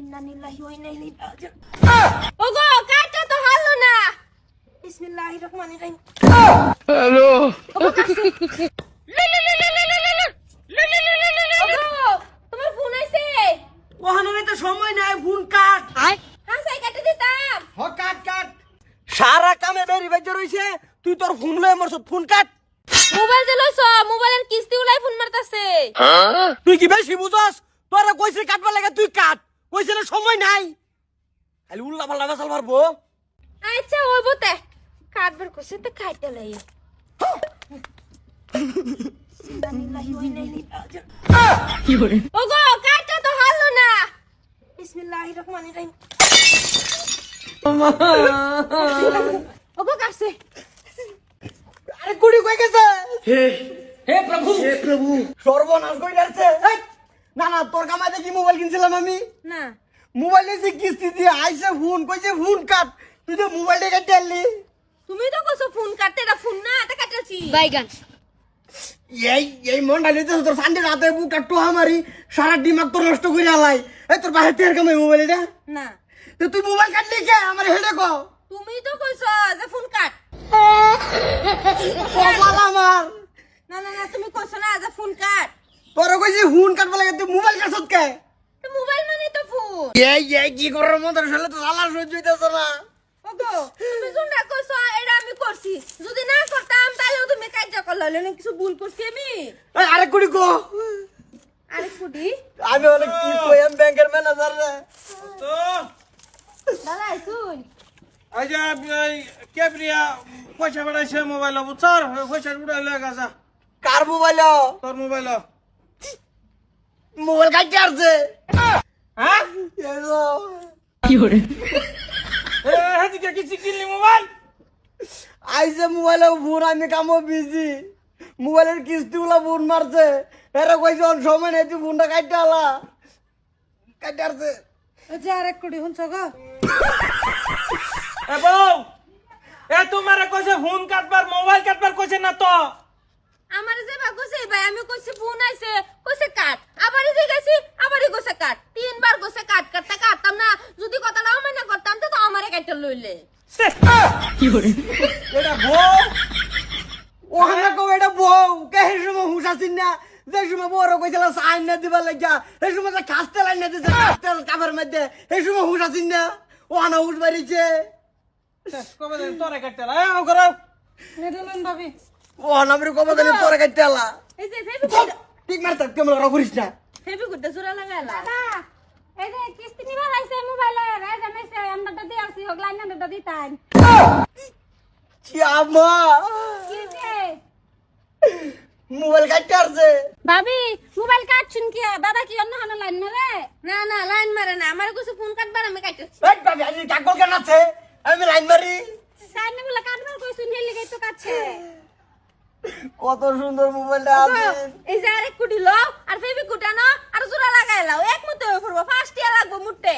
ইন্নালিল্লাহি ওয়া ইন্না ইলাইহি রাজিউন। ওগো কাটটা তো হারলো না। বিসমিল্লাহির রহমানির রহিম। হ্যালো ওগো কাটছে। ওগো তোমার ফোন আইছে। ওহানোরে তো সময় নাই, ফোন কাট। হ্যাঁ সাই কাটে দিতাম। হ কাট কাট। সারা কামে বেরি বাইতে রইছে, তুই তোর ফোন লয়ে মরছ, ফোন কাট। মোবাইল চালাইছ, মোবাইলের কিস্তি উলাই ফোন মারতাছে। তুই কি বেশি বুঝছস? তোরা কইছে কাটবা লাগে, তুই কাট। কইছে না সময় নাই। খালি উল্লা পাল্লা বাসাল মারবো। আচ্ছা ওই বতে কাটবার কইছে তো খাইতে লাই। ইন্নালিল্লাহি ওয়া ইন্না ইলাইহি রাজিউন। কি করে? ওগো কাটটা তো হারলো না। বিসমিল্লাহির রহমানির রহিম। ওগো কাটছে। আরে কুড়ি কই গেছে? হে হে প্রভু সর্বনাশ কই যাচ্ছে। না না, তোর কামাই দেখি মোবাইল কিনছিলাম আমি। না মোবাইল এসে কিস্তি দিয়ে আইছে, ফোন কইছে ফোন কাট। তুই তো মোবাইলটা কেটে আনলি। তুমি তো কইছো ফোন কাটতে, এটা ফোন না এটা কাটাছি। বাইগান এই মনটা নিতে তোর সান্ডে রাতে বুকটা টোহা মারি, সারা দিমাগ তোর নষ্ট করে আলাই। এই তোর বাহির থেকে কামাই মোবাইল এটা। না তো তুই মোবাইল কাটলি কে? আমার হেডে কো। তুমি তো কইছো যে ফোন কাট। কপাল আমার। না না না তুমি কইছো না যে ফোন কাট। তোর কইছি ফোন কাটবা লাগে, তুই মোবাইল কাটছত কে? তো মোবাইল মানে তো ফোন। এই কি করার মতো আসলে তো জ্বালা সহ্য হইতেছে না। ওগো তুমি যোনটা কইছো এটা আমি করছি, যদি না করতাম তাহলে তুমি কাজটা করলে না, কিছু ভুল করছি আমি। এই আরে কুড়ি কো। আরে কুডি আমি অনেক কি কইম, ব্যাংকের ম্যানেজার রে। তো দাদা শুন আজ কে প্রিয়া পয়সা পাঠাইছে মোবাইল বুঝছর, পয়সা উড়াইলে গাছা কার মোবাইল? তোর মোবাইল। মোবাইল কাটতে আসছে। হ্যাঁ এলো। এদিকে কিছু কিনলি মোবাইল? আইছে মোবাইলে ফোন, আমি কামো বিজি। মোবাইলের কিস্তিগুলা ফোন মারছে। এরা কইছে অন সময় নেই, তুই ফোনটা কাটতে আলা। কাটতে আসছে। যে আরেক কুডি শুনছো গো। এ বউ, এ তোমারে কইছে ফোন কাটবার মোবাইল কাটবার কইছে না তো? আমার যে বা কইছে ভাই, আমি কইছি ফোন আইছে, কইছে কাট। আবারই যে গেছি, আবারই কইছে কাট। তিনবার কইছে কাট, কাটটা কাটতাম না। যদি কথাটা অমান্য করতাম তো আমারে কাটতে লইলে। এটা বউ ও হানা কো এটা বউ কে হে সময় হুশ আসিন না। যে সময় বড় কইছিল সাইন না দিবার লাগিয়া, এই সময় যে খাস্তে লাইন না দিছে তেল কাপের মধ্যে, এই সময় হুশ আসিন না। ও হানা হুশ বাড়িছে। কবে দিন তোরে কাটতে লা এ করো নেডলন ভাবি ও হানা আমরে কবে দিন তোরে কাটতে আলা। এই যে ফেবিকুড, ঠিক মারতে কেমন করিস না। ফেবিকুডটা জোড়া লাগাইলা। এই যে কিস্তি নিবার আইছে মোবাইলের এই জানাইছে আমরা দিয়ে আসি হোক লাইন নাম্বারটা দিতাম কি আমা কি যে মোবাইল কাটতে আসছে। ভাবি মোবাইল কাটছুন কি দাদা কি অন্য হানা লাইন মারে না না লাইন মারে না, আমার কইছে ফোন কাটবার আমি কাটতেছি। এই বাবি আজ কাকল কেন আছে? আমি লাইন মারি। সাইনে বলে কাটবার কইছুন হেলি গাই তো কাটছে কত সুন্দর মোবাইলটা আছে। এই যে আরেক কুডি লো আর ফেবিকুডটা না আর জোড়া লাগাইলাও, এক মতো হয়ে পড়বো, ফার্স্ট ইয়ার লাগবো মুটে।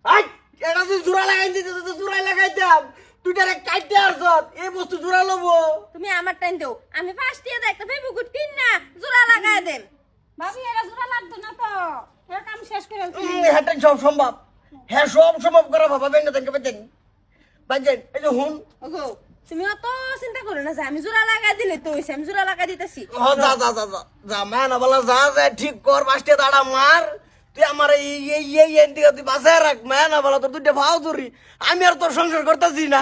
আই এটা তুই জোড়া লাগাই দিতে তো জোড়াই লাগাইতাম। তুই ডাইরেক্ট কাটতে আসছত, এই বস্তু জোড়া লবো। তুমি আমার টাইম দেও, আমি ফার্স্ট ইয়ার একটা ফেবিকুড কিন না জোড়া লাগাই দেন। ভাবি এরা জোড়া লাগতো না তো এর কাম শেষ করে হ্যাঁ সব সম্ভব। হ্যাঁ সব সম্ভব করা বাবা বেন দেখে পেতেন বাজেন। এই যে হুন ওগো তুমি অত চিন্তা করো না যে আমি জোড়া লাগাই দিলে তো হইছে, আমি জোড়া লাগাই দিতেছি। ও যা যা যা যা যা মান বলা যা যা ঠিক কর, বাসতে দাঁড়া মার। তুই আমার এই এন্টিকে তুই বাসায় রাখ। মান বলা তোর দুইটা ভাও ধরি, আমি আর তোর সংসার করতেছি না।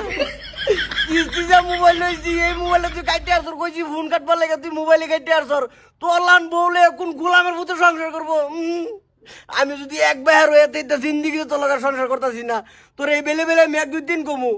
কিস্তি যা মোবাইল লইছি, এই মোবাইলে তুই কাটতে আর তোর কইছি ফোন কাটবার লাগে, তুই মোবাইলে কাটতে আর তোর লান বউলে কোন গোলামের মতো সংসার করবো। আমি যদি এক বেহার হয়ে জিন্দিগি তোর লগে সংসার করতেছি না। তোর এই বেলে বেলে আমি এক দুই দিন কমু।